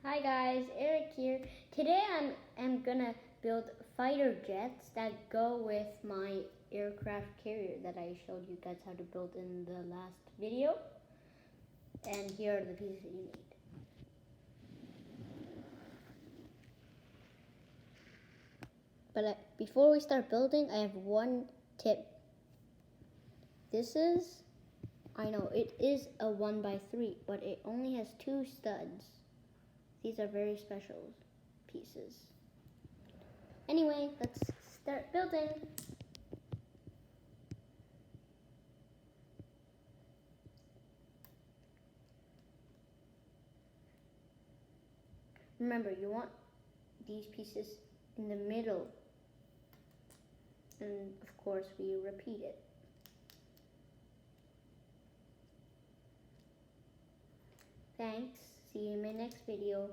Hi guys, Eric here. Today I'm gonna build fighter jets that go with my aircraft carrier that I showed you guys how to build in the last video. And here are the pieces that you need. But before we start building, I have one tip. I know it is a 1x3, but it only has 2 studs. These are very special pieces. Anyway, let's start building. Remember, you want these pieces in the middle. And of course, we repeat it. Thanks. See you in my next video.